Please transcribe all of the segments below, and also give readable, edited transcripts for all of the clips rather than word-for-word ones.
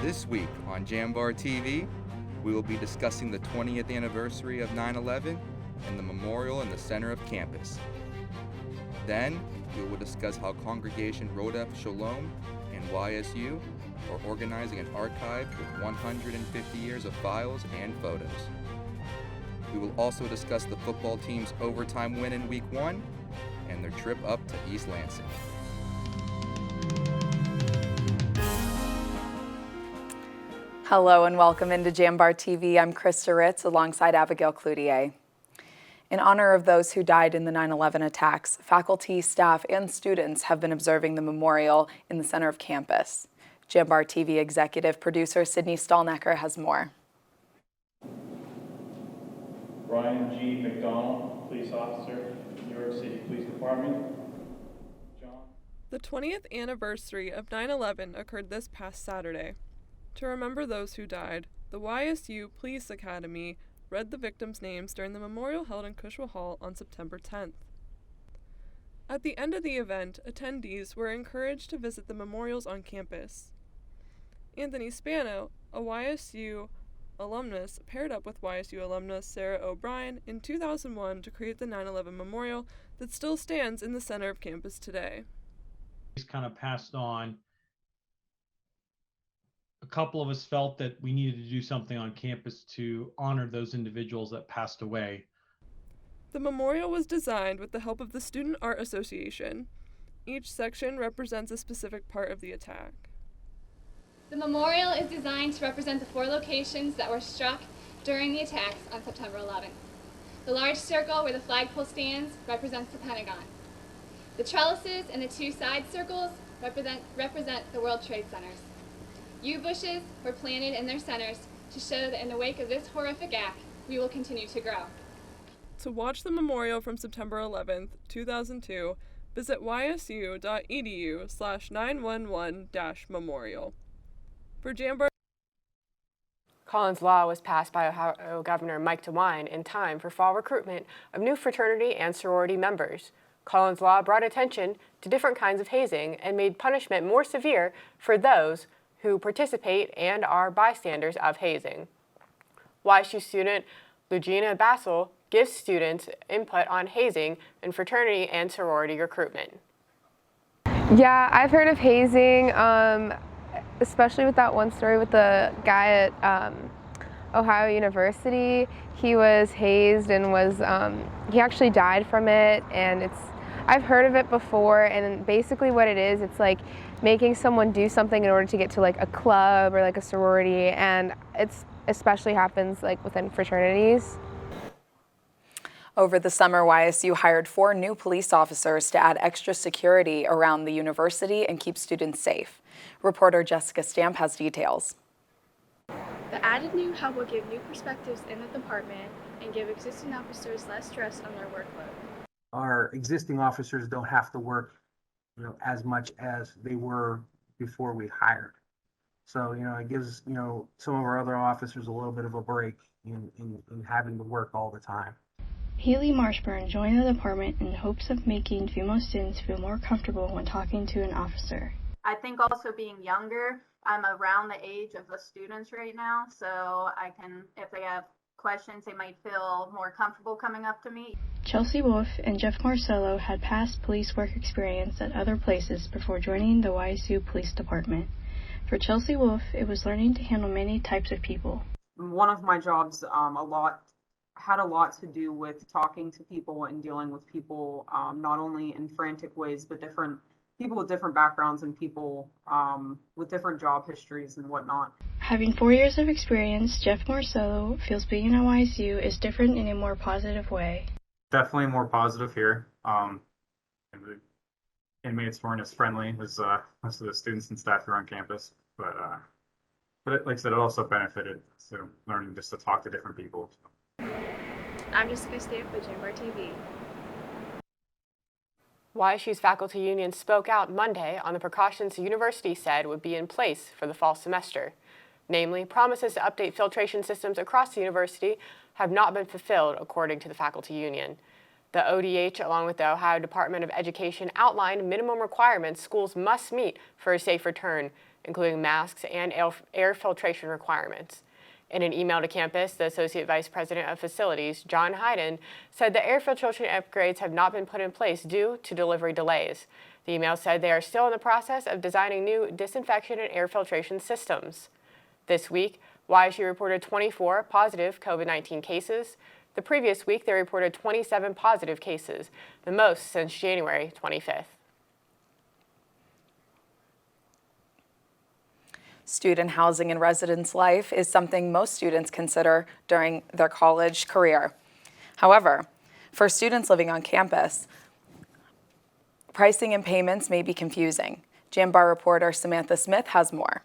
This week on JambarTV, we will be discussing the 20th anniversary of 9/11 and the memorial in the center of campus. Then, we will discuss how Congregation Rodef Shalom and YSU are organizing an archive with 150 years of files and photos. We will also discuss the football team's overtime win in Week 1 and their trip up to East Lansing. Hello and welcome into JambarTV. I'm Krista Ritz alongside Abigail Cloutier. In honor of those who died in the 9/11 attacks, faculty, staff, and students have been observing the memorial in the center of campus. JambarTV executive producer Sydney Stallnecker has more. Brian G. McDonald, police officer, New York City Police Department. The 20th anniversary of 9/11 occurred this past Saturday. To remember those who died, the YSU Police Academy read the victims' names during the memorial held in Cushwa Hall on September 10th. At the end of the event, attendees were encouraged to visit the memorials on campus. Anthony Spano, a YSU alumnus, paired up with YSU alumnus Sarah O'Brien in 2001 to create the 9/11 memorial that still stands in the center of campus today. He's kind of passed on. A couple of us felt that we needed to do something on campus to honor those individuals that passed away. The memorial was designed with the help of the Student Art Association. Each section represents a specific part of the attack. The memorial is designed to represent the 4 locations that were struck during the attacks on September 11th. The large circle where the flagpole stands represents the Pentagon. The trellises and the 2 side circles represent the World Trade Centers. Yew bushes were planted in their centers to show that in the wake of this horrific act, we will continue to grow. To watch the memorial from September 11th, 2002, visit ysu.edu/911-memorial. For Jambar. Collins Law was passed by Ohio Governor Mike DeWine in time for fall recruitment of new fraternity and sorority members. Collins Law brought attention to different kinds of hazing and made punishment more severe for those who participate and are bystanders of hazing. YSU student Regina Basil gives students input on hazing and fraternity and sorority recruitment. Yeah, I've heard of hazing, especially with that one story with the guy at Ohio University. He was hazed and he actually died from it, and I've heard of it before, and basically what it is, it's like making someone do something in order to get to like a club or like a sorority, and it's especially happens like within fraternities. Over the summer, YSU hired 4 new police officers to add extra security around the university and keep students safe. Reporter Jessica Stamp has details. The added new help will give new perspectives in the department and give existing officers less stress on their workload. Our existing officers don't have to work, as much as they were before we hired. So, it gives, some of our other officers a little bit of a break in having to work all the time. Haley Marshburn joined the department in hopes of making female students feel more comfortable when talking to an officer. I think also being younger, I'm around the age of the students right now, so I can, if they have questions, they might feel more comfortable coming up to me. Chelsea Wolf and Jeff Marcello had past police work experience at other places before joining the YSU Police Department. For Chelsea Wolf, it was learning to handle many types of people. One of my jobs had a lot to do with talking to people and dealing with people, not only in frantic ways, but different people with different backgrounds and people with different job histories and whatnot. Having 4 years of experience, Jeff Marcello feels being at YSU is different in a more positive way. Definitely more positive here. And the inmates weren't as friendly as most of the students and staff here on campus, but like I said, it also benefited. So learning just to talk to different people. I'm Jessica Stamp with JambarTV. YSU's faculty union spoke out Monday on the precautions the university said would be in place for the fall semester. Namely, promises to update filtration systems across the university have not been fulfilled, according to the faculty union. The ODH, along with the Ohio Department of Education, outlined minimum requirements schools must meet for a safe return, including masks and air filtration requirements. In an email to campus, the Associate Vice President of Facilities, John Hayden, said the air filtration upgrades have not been put in place due to delivery delays. The email said they are still in the process of designing new disinfection and air filtration systems. This week, YSU reported 24 positive COVID-19 cases. The previous week, they reported 27 positive cases, the most since January 25th. Student housing and residence life is something most students consider during their college career. However, for students living on campus, pricing and payments may be confusing. Jambar reporter Samantha Smith has more.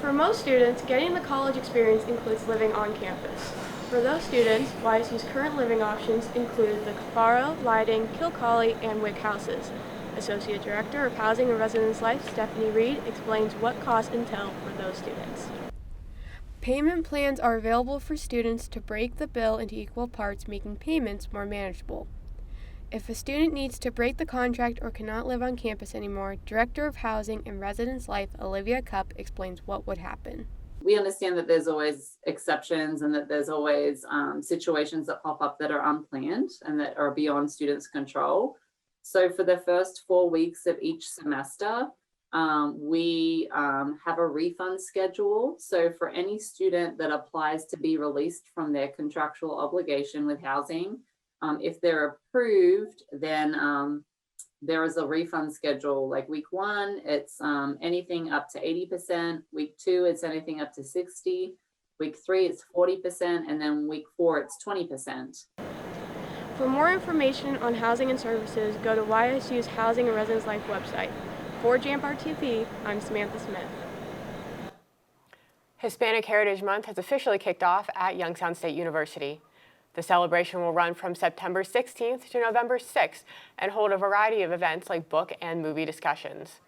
For most students, getting the college experience includes living on campus. For those students, YSU's current living options include the Cafaro, Lighting, Kilcolly, and Wick houses. Associate Director of Housing and Residence Life, Stephanie Reed, explains what costs entail for those students. Payment plans are available for students to break the bill into equal parts, making payments more manageable. If a student needs to break the contract or cannot live on campus anymore, Director of Housing and Residence Life, Olivia Cupp, explains what would happen. We understand that there's always exceptions and that there's always situations that pop up that are unplanned and that are beyond students' control. So for the first 4 weeks of each semester, we have a refund schedule. So for any student that applies to be released from their contractual obligation with housing, if they're approved, then there is a refund schedule. Like week 1, it's anything up to 80%. Week 2, it's anything up to 60%. Week 3, it's 40%. And then week 4, it's 20%. For more information on housing and services, go to YSU's Housing and Residence Life website. For JambarTV, I'm Samantha Smith. Hispanic Heritage Month has officially kicked off at Youngstown State University. The celebration will run from September 16th to November 6th and hold a variety of events like book and movie discussions.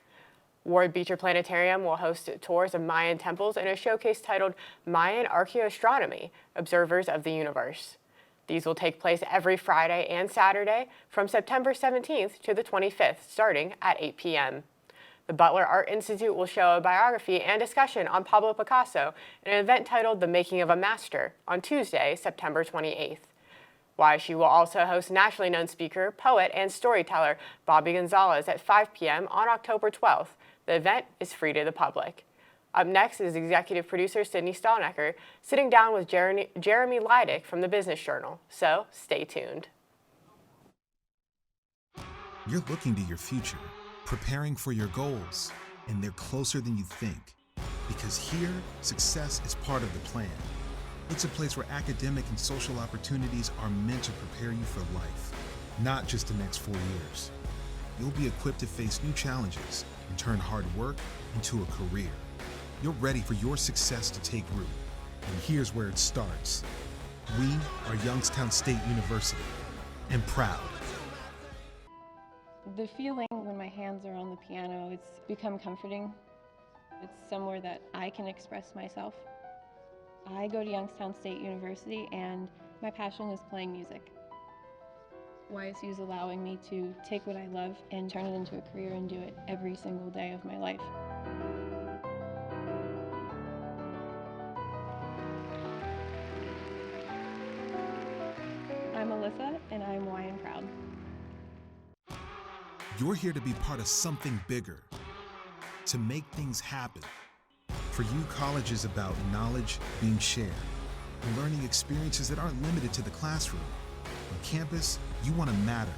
Ward Beecher Planetarium will host tours of Mayan temples and a showcase titled Mayan Archaeoastronomy, Observers of the Universe. These will take place every Friday and Saturday from September 17th to the 25th, starting at 8 p.m. The Butler Art Institute will show a biography and discussion on Pablo Picasso in an event titled The Making of a Master on Tuesday, September 28th. YSU will also host nationally known speaker, poet, and storyteller Bobby Gonzalez at 5 p.m. on October 12th. The event is free to the public. Up next is executive producer Sydney Stallnecker sitting down with Jeremy Leidick from the Business Journal. So stay tuned. You're looking to your future, preparing for your goals, and they're closer than you think. Because here, success is part of the plan. It's a place where academic and social opportunities are meant to prepare you for life, not just the next 4 years. You'll be equipped to face new challenges and turn hard work into a career. You're ready for your success to take root. And here's where it starts. We are Youngstown State University, and proud. The feeling when my hands are on the piano, it's become comforting. It's somewhere that I can express myself. I go to Youngstown State University and my passion is playing music. YSU is allowing me to take what I love and turn it into a career and do it every single day of my life. I'm Alyssa and I'm YN proud. You're here to be part of something bigger, to make things happen. For you, college is about knowledge being shared and learning experiences that aren't limited to the classroom. On campus, you want to matter.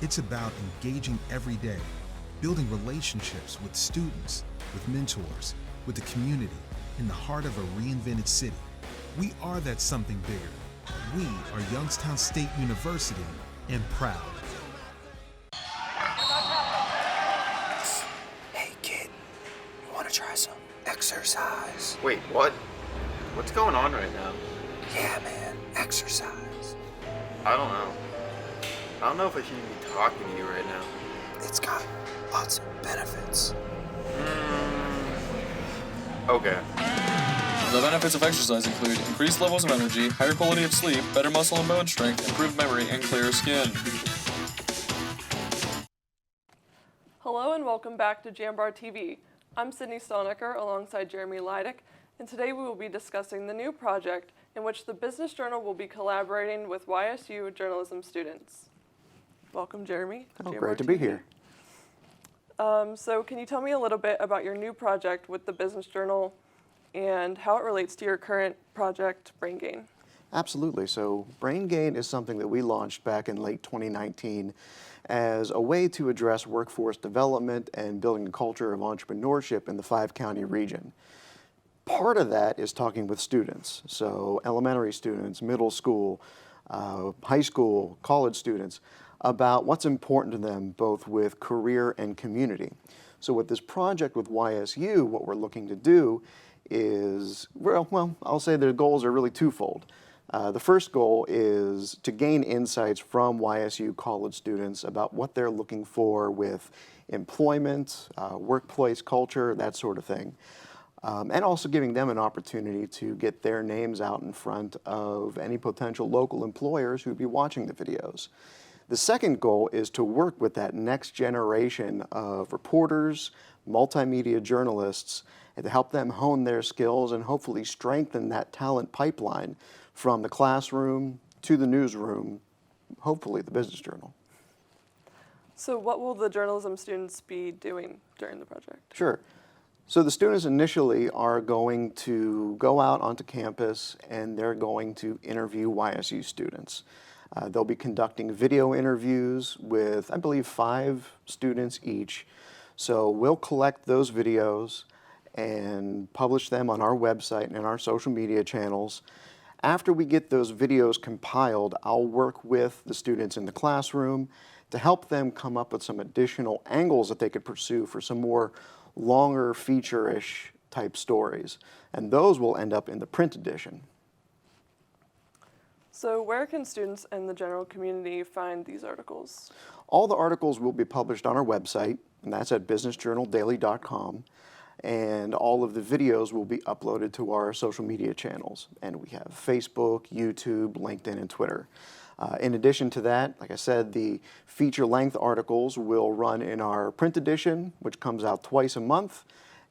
It's about engaging every day, building relationships with students, with mentors, with the community, in the heart of a reinvented city. We are that something bigger. We are Youngstown State University, and proud. Hey kid, you wanna try some exercise? Wait, what? What's going on right now? Yeah man, exercise. I don't know. I don't know if I should be talking to you right now. It's got lots of benefits. Okay. The benefits of exercise include increased levels of energy, higher quality of sleep, better muscle and bone strength, improved memory, and clearer skin. Hello and welcome back to JambarTV. I'm Sydney Stalnecker alongside Jeremy Leidick, and today we will be discussing the new project in which the Business Journal will be collaborating with YSU journalism students. Welcome, Jeremy. Oh, great to be here. So can you tell me a little bit about your new project with the Business Journal and how it relates to your current project, Brain Gain? Absolutely. So Brain Gain is something that we launched back in late 2019 as a way to address workforce development and building a culture of entrepreneurship in the 5-county region. Part of that is talking with students, so elementary students, middle school, high school, college students, about what's important to them both with career and community. So with this project with YSU, what we're looking to do is, well, I'll say their goals are really twofold. The first goal is to gain insights from YSU college students about what they're looking for with employment, workplace culture, that sort of thing. And also giving them an opportunity to get their names out in front of any potential local employers who'd be watching the videos. The second goal is to work with that next generation of reporters, multimedia journalists, and to help them hone their skills and hopefully strengthen that talent pipeline from the classroom to the newsroom, hopefully the Business Journal. So what will the journalism students be doing during the project? Sure. So the students initially are going to go out onto campus and they're going to interview YSU students. They'll be conducting video interviews with, I believe, 5 students each. So we'll collect those videos and publish them on our website and in our social media channels. After we get those videos compiled, I'll work with the students in the classroom to help them come up with some additional angles that they could pursue for some more longer feature-ish type stories. And those will end up in the print edition. So where can students and the general community find these articles? All the articles will be published on our website, and that's at businessjournaldaily.com. And all of the videos will be uploaded to our social media channels. And we have Facebook, YouTube, LinkedIn, and Twitter. In addition to that, like I said, the feature-length articles will run in our print edition, which comes out twice a month.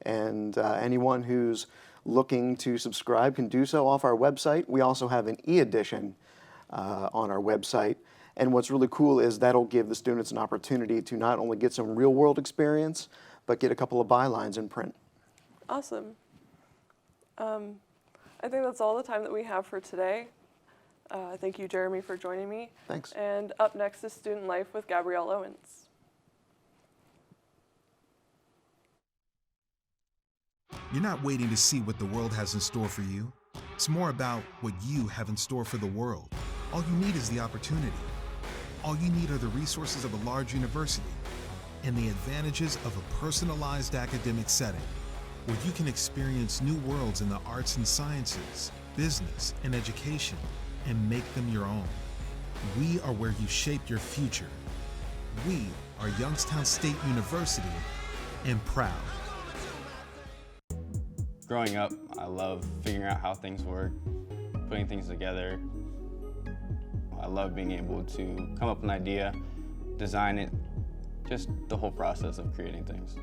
And anyone who's looking to subscribe can do so off our website. We also have an e-edition on our website. And what's really cool is that'll give the students an opportunity to not only get some real-world experience, but get a couple of bylines in print. Awesome. I think that's all the time that we have for today. Thank you, Jeremy, for joining me. Thanks. And up next is Student Life with Gabrielle Owens. You're not waiting to see what the world has in store for you. It's more about what you have in store for the world. All you need is the opportunity. All you need are the resources of a large university and the advantages of a personalized academic setting where you can experience new worlds in the arts and sciences, business, and education and make them your own. We are where you shape your future. We are Youngstown State University and proud. Growing up, I love figuring out how things work, putting things together. I love being able to come up with an idea, design it, just the whole process of creating things.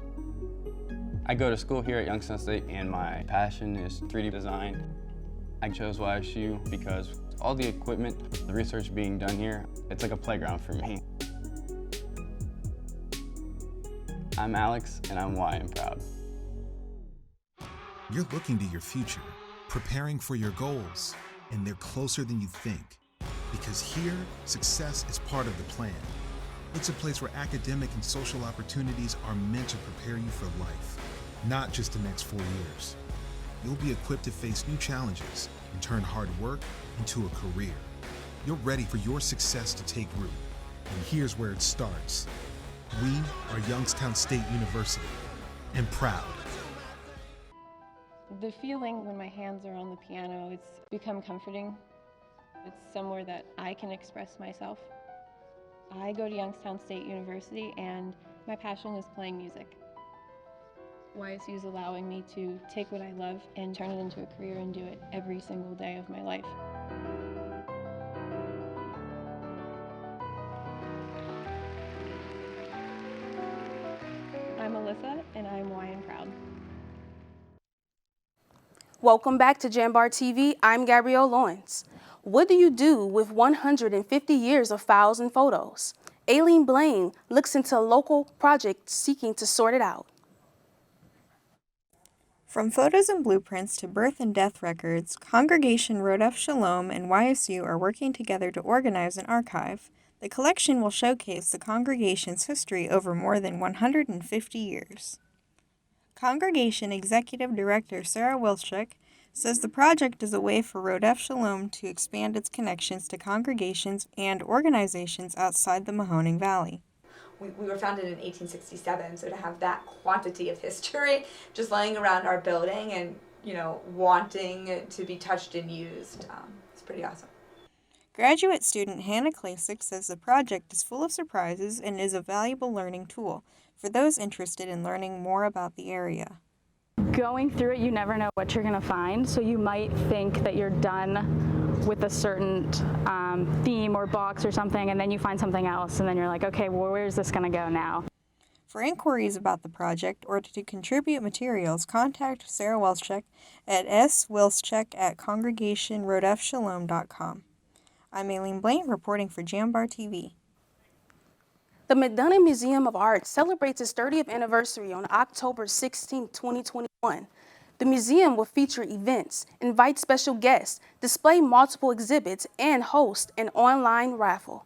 I go to school here at Youngstown State and my passion is 3D design. I chose YSU because all the equipment, the research being done here, it's like a playground for me. I'm Alex and I'm why I'm proud. You're looking to your future, preparing for your goals, and they're closer than you think. Because here, success is part of the plan. It's a place where academic and social opportunities are meant to prepare you for life, not just the next 4 years. You'll be equipped to face new challenges and turn hard work into a career. You're ready for your success to take root. And here's where it starts. We are Youngstown State University, and proud. The feeling when my hands are on the piano, it's become comforting. It's somewhere that I can express myself. I go to Youngstown State University and my passion is playing music. YSU is allowing me to take what I love and turn it into a career and do it every single day of my life. I'm Alyssa, and I'm YN proud. Welcome back to JambarTV. I'm Gabrielle Lawrence. What do you do with 150 years of files and photos? Aileen Blaine looks into a local project seeking to sort it out. From photos and blueprints to birth and death records, Congregation Rodef Shalom and YSU are working together to organize an archive. The collection will showcase the congregation's history over more than 150 years. Congregation Executive Director Sarah Wilczek says the project is a way for Rodef Shalom to expand its connections to congregations and organizations outside the Mahoning Valley. We were founded in 1867, so to have that quantity of history just laying around our building and, wanting to be touched and used, it's pretty awesome. Graduate student Hannah Klasick says the project is full of surprises and is a valuable learning tool for those interested in learning more about the area. Going through it, you never know what you're going to find, so you might think that you're done with a certain theme or box or something, and then you find something else, and then you're like, okay, well, where's this going to go now? For inquiries about the project or to contribute materials, contact Sarah Wilczek at swilczek@congregationrodefshalom.com. I'm Aileen Blaine reporting for JambarTV. The McDonough Museum of Art celebrates its 30th anniversary on October 16, 2021. The museum will feature events, invite special guests, display multiple exhibits, and host an online raffle.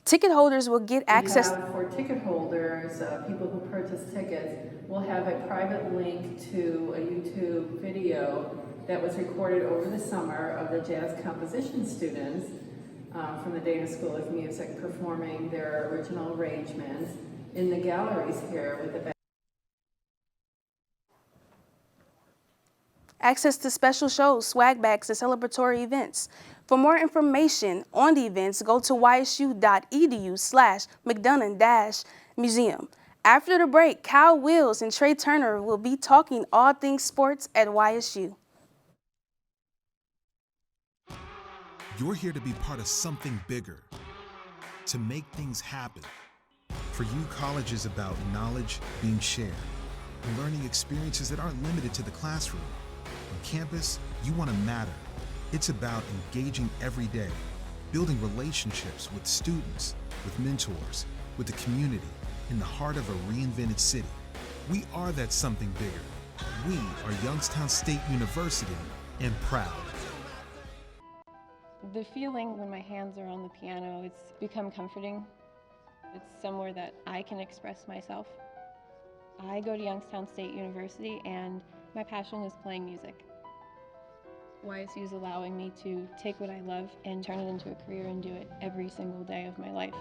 Ticket holders will get access. For ticket holders, people who purchase tickets, will have a private link to a YouTube video that was recorded over the summer of the jazz composition students from the Dana School of Music performing their original arrangements in the galleries here with the access to special shows, swag bags, and celebratory events. For more information on the events, go to ysu.edu/McDonough-museum. After the break, Kyle Wills and Trey Turner will be talking all things sports at YSU. You're here to be part of something bigger, to make things happen. For you, college is about knowledge being shared and learning experiences that aren't limited to the classroom. On campus, you want to matter. It's about engaging every day, building relationships with students, with mentors, with the community, in the heart of a reinvented city. We are that something bigger. We are Youngstown State University and proud. The feeling when my hands are on the piano, it's become comforting. It's somewhere that I can express myself. I go to Youngstown State University and my passion is playing music. YSU is allowing me to take what I love and turn it into a career and do it every single day of my life.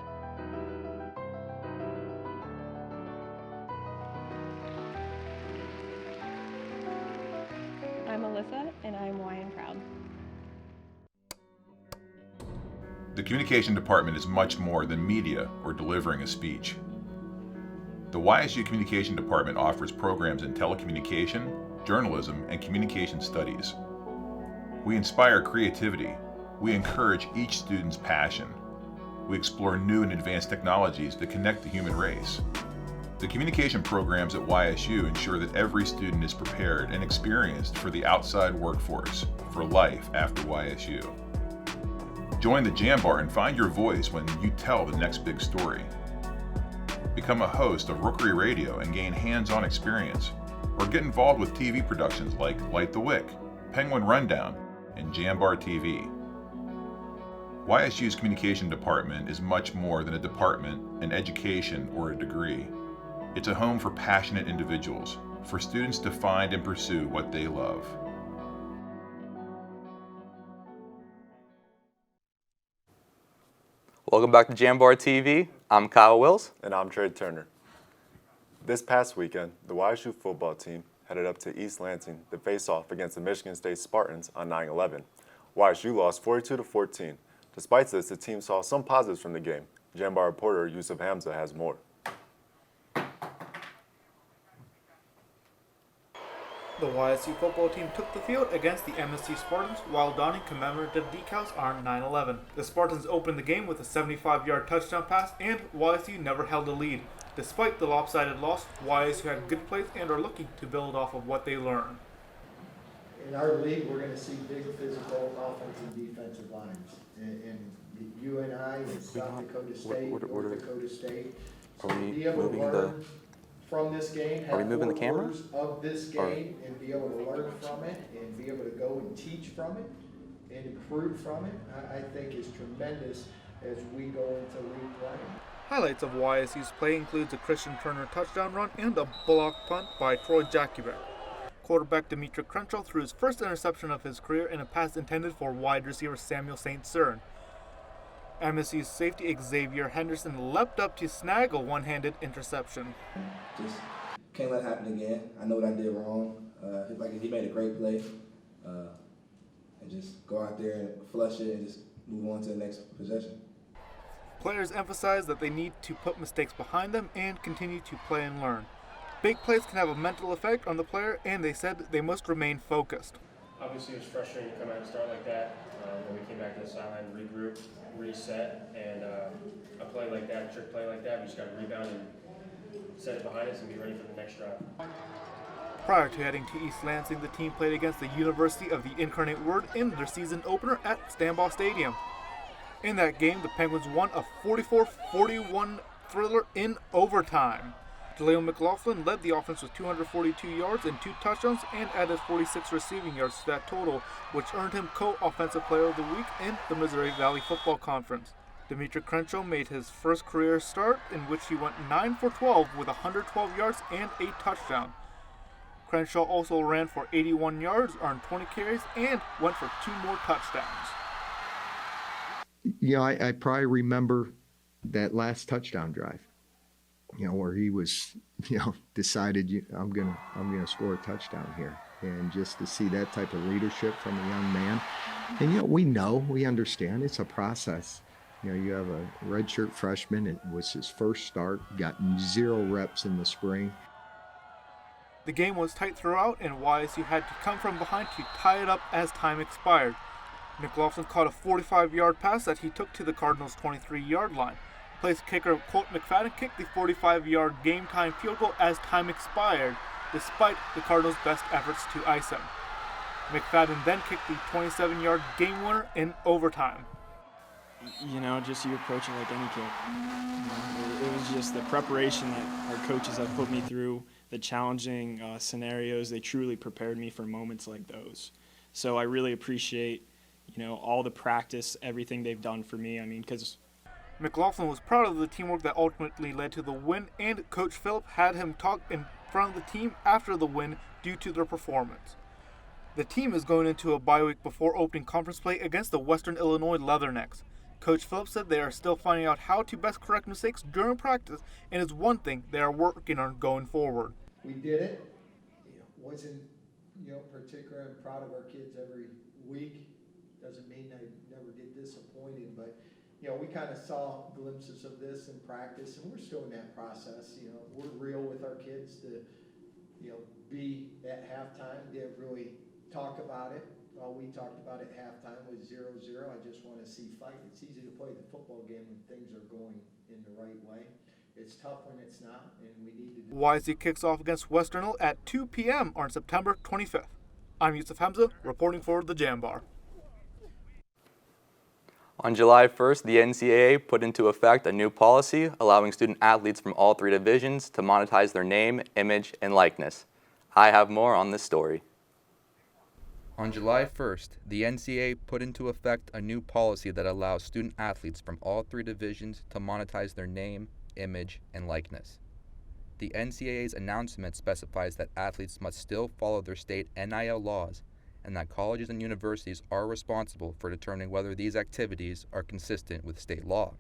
I'm Alyssa, and I'm YN proud. The communication department is much more than media or delivering a speech. The YSU Communication Department offers programs in telecommunication, journalism, and communication studies. We inspire creativity. We encourage each student's passion. We explore new and advanced technologies that connect the human race. The communication programs at YSU ensure that every student is prepared and experienced for the outside workforce, for life after YSU. Join the Jambar and find your voice when you tell the next big story. Become a host of Rookery Radio and gain hands-on experience, or get involved with TV productions like Light the Wick, Penguin Rundown, and JambarTV. YSU's communication department is much more than a department, an education, or a degree. It's a home for passionate individuals, for students to find and pursue what they love. Welcome back to JambarTV. I'm Kyle Wills. And I'm Trey Turner. This past weekend, the YSU football team headed up to East Lansing to face off against the Michigan State Spartans on 9/11. YSU lost 42-14. Despite this, the team saw some positives from the game. Jambar reporter Yusuf Hamza has more. The YSU football team took the field against the MSU Spartans while donning commemorative decals on 9/11. The Spartans opened the game with a 75-yard touchdown pass, and YSU never held a lead. Despite the lopsided loss, YSU had good plays and are looking to build off of what they learned. In our league, we're going to see big physical offensive and defensive lines. And UNI and South Dakota State, North Dakota State. So Are we be able to moving learn from this game, Are we have moving the four camera? quarters of this game, and be able to learn from it, and be able to go and teach from it, and improve from it, I think is tremendous as we go into league play. Highlights of YSU's play includes a Christian Turner touchdown run and a block punt by Troy Jackiebeck. Quarterback Demetra Crenshaw threw his first interception of his career in a pass intended for wide receiver Samuel St. Cern. MSU's safety Xavier Henderson leapt up to snag a one-handed interception. Just can't let it happen again. I know what I did wrong. He made a great play, and just go out there and flush it and just move on to the next possession. Players emphasize that they need to put mistakes behind them and continue to play and learn. Big plays can have a mental effect on the player, and they said they must remain focused. Obviously, it was frustrating to come out and start like that. When we came back to the sideline, regroup, reset, and a play like that, a trick play like that, we just got to rebound and set it behind us and be ready for the next drive. Prior to heading to East Lansing, the team played against the University of the Incarnate Word in their season opener at Stambaugh Stadium. In that game, the Penguins won a 44-41 thriller in overtime. Jaleel McLaughlin led the offense with 242 yards and 2 touchdowns and added 46 receiving yards to that total, which earned him co-offensive player of the week in the Missouri Valley Football Conference. Demetra Crenshaw made his first career start, in which he went 9 for 12 with 112 yards and 8 touchdowns. Crenshaw also ran for 81 yards, earned 20 carries, and went for 2 more touchdowns. I probably remember that last touchdown drive, where he was, decided I'm gonna score a touchdown here, and just to see that type of leadership from a young man, and we understand it's a process. You have a redshirt freshman. It was his first start. Got 0 reps in the spring. The game was tight throughout, and YSU had to come from behind to tie it up as time expired. McLaughlin caught a 45-yard pass that he took to the Cardinals' 23-yard line. Place kicker Colt McFadden kicked the 45-yard game-time field goal as time expired, despite the Cardinals' best efforts to ice him. McFadden then kicked the 27-yard game winner in overtime. Just you approach it like any kick. It was just the preparation that our coaches have put me through, the challenging scenarios. They truly prepared me for moments like those. So I really appreciate, all the practice, everything they've done for me. Because McLaughlin was proud of the teamwork that ultimately led to the win, and Coach Phillip had him talk in front of the team after the win due to their performance. The team is going into a bye week before opening conference play against the Western Illinois Leathernecks. Coach Phillip said they are still finding out how to best correct mistakes during practice, and is one thing they are working on going forward. We did it. Wasn't particularly proud of our kids every week. Doesn't mean I never get disappointed, but we kind of saw glimpses of this in practice, and we're still in that process. We're real with our kids to, be at halftime. Didn't really talk about it. All we talked about at halftime was 0-0. I just want to see fight. It's easy to play the football game when things are going in the right way. It's tough when it's not, and we need to do YSU kicks off against Western Hill at 2 p.m. on September 25th. I'm Yusuf Hamza, reporting for the Jambar. On July 1st, the NCAA put into effect a new policy allowing student athletes from all 3 divisions to monetize their name, image, and likeness. I have more on this story. On July 1st, the NCAA put into effect a new policy that allows student athletes from all 3 divisions to monetize their name, image, and likeness. The NCAA's announcement specifies that athletes must still follow their state NIL laws, and that colleges and universities are responsible for determining whether these activities are consistent with state law.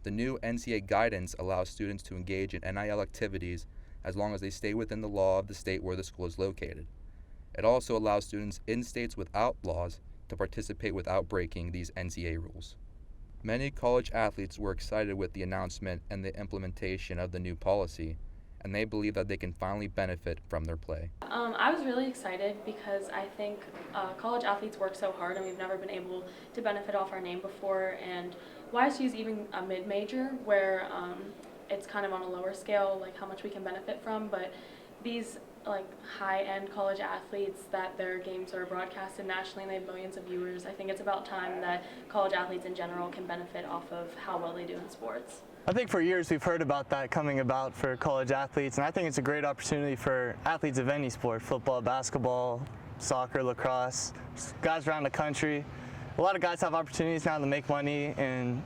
The new NCAA guidance allows students to engage in NIL activities as long as they stay within the law of the state where the school is located. It also allows students in states without laws to participate without breaking these NCAA rules. Many college athletes were excited with the announcement and the implementation of the new policy, and they believe that they can finally benefit from their play. I was really excited because I think college athletes work so hard and we've never been able to benefit off our name before, and YSU is even a mid-major where it's kind of on a lower scale, like how much we can benefit from, but these like high-end college athletes that their games are broadcasted nationally and they have millions of viewers, I think it's about time that college athletes in general can benefit off of how well they do in sports. I think for years we've heard about that coming about for college athletes, and I think it's a great opportunity for athletes of any sport, football, basketball, soccer, lacrosse, guys around the country. A lot of guys have opportunities now to make money and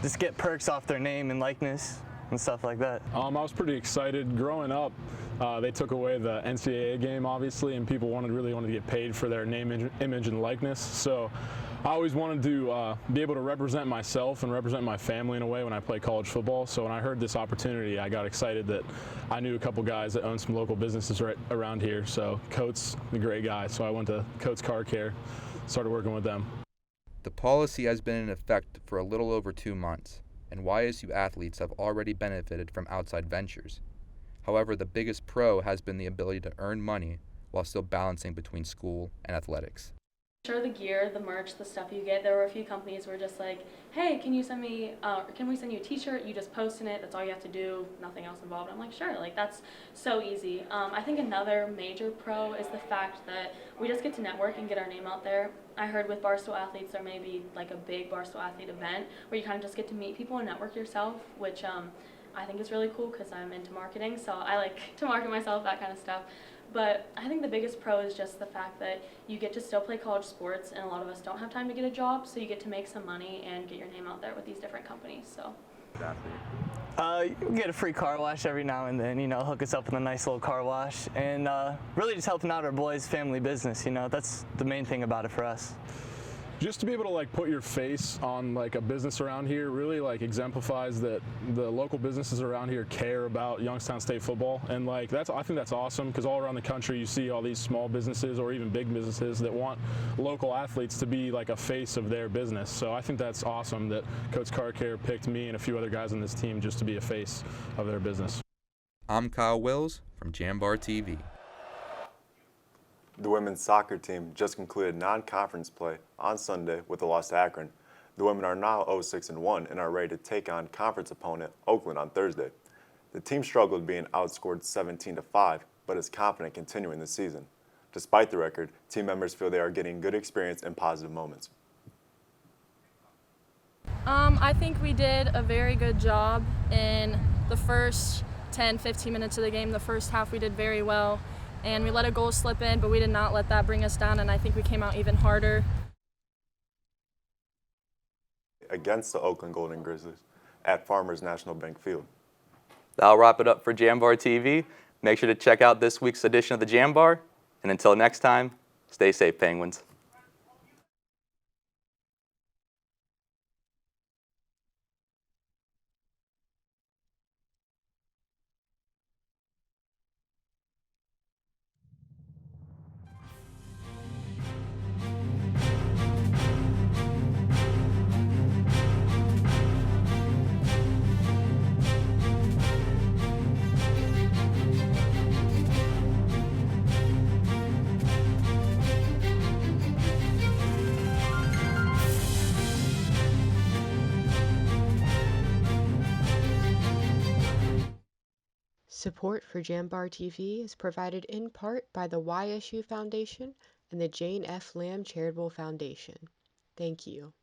just get perks off their name and likeness and stuff like that. I was pretty excited. Growing up, they took away the NCAA game, obviously, and people really wanted to get paid for their name, image, and likeness. So I always wanted to be able to represent myself and represent my family in a way when I play college football. So when I heard this opportunity, I got excited that I knew a couple guys that owned some local businesses right around here. So Coates, the great guy. So I went to Coates Car Care, started working with them. The policy has been in effect for a little over 2 months, and YSU athletes have already benefited from outside ventures. However, the biggest pro has been the ability to earn money while still balancing between school and athletics. Sure, the gear, the merch, the stuff you get, there were a few companies who were just like, hey, can we send you a t-shirt? You just post in it, that's all you have to do, nothing else involved. I'm like, sure, like that's so easy. I think another major pro is the fact that we just get to network and get our name out there. I heard with Barstool Athletes there may be like a big Barstool Athlete event where you kind of just get to meet people and network yourself, which I think is really cool because I'm into marketing, so I like to market myself, that kind of stuff. But I think the biggest pro is just the fact that you get to still play college sports, and a lot of us don't have time to get a job, so you get to make some money and get your name out there with these different companies. So. You get a free car wash every now and then, hook us up with a nice little car wash, and really just helping out our boys' family business, that's the main thing about it for us. Just to be able to like put your face on like a business around here really like exemplifies that the local businesses around here care about Youngstown State football, and like I think that's awesome because all around the country you see all these small businesses or even big businesses that want local athletes to be like a face of their business. So I think that's awesome that Coach Car Care picked me and a few other guys on this team just to be a face of their business. I'm Kyle Wills from JambarTV. The women's soccer team just concluded non-conference play on Sunday with a loss to Akron. The women are now 0-6-1 and are ready to take on conference opponent Oakland on Thursday. The team struggled being outscored 17-5, but is confident continuing the season. Despite the record, team members feel they are getting good experience and positive moments. I think we did a very good job in the first 10-15 minutes of the game. The first half we did very well. And we let a goal slip in, but we did not let that bring us down, and I think we came out even harder. Against the Oakland Golden Grizzlies at Farmers National Bank Field. That'll wrap it up for JambarTV. Make sure to check out this week's edition of the Jambar, and until next time, stay safe, Penguins. Support for JambarTV is provided in part by the YSU Foundation and the Jane F. Lamb Charitable Foundation. Thank you.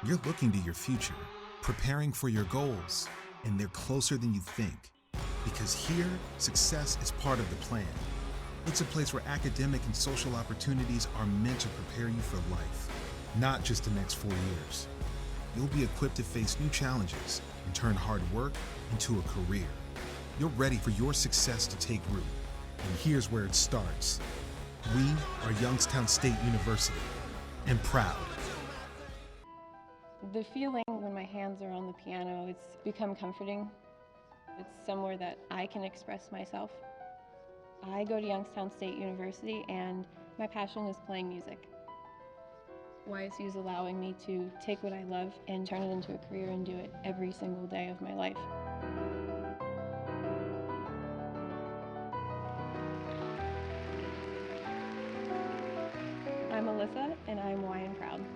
You're looking to your future, preparing for your goals, and they're closer than you think. Because here, success is part of the plan. It's a place where academic and social opportunities are meant to prepare you for life, not just the next 4 years. You'll be equipped to face new challenges and turn hard work into a career. You're ready for your success to take root. And here's where it starts. We are Youngstown State University, and proud. The feeling when my hands are on the piano, it's become comforting. It's somewhere that I can express myself. I go to Youngstown State University, and my passion is playing music. YSU is allowing me to take what I love and turn it into a career and do it every single day of my life. and I'm Hawaiian proud.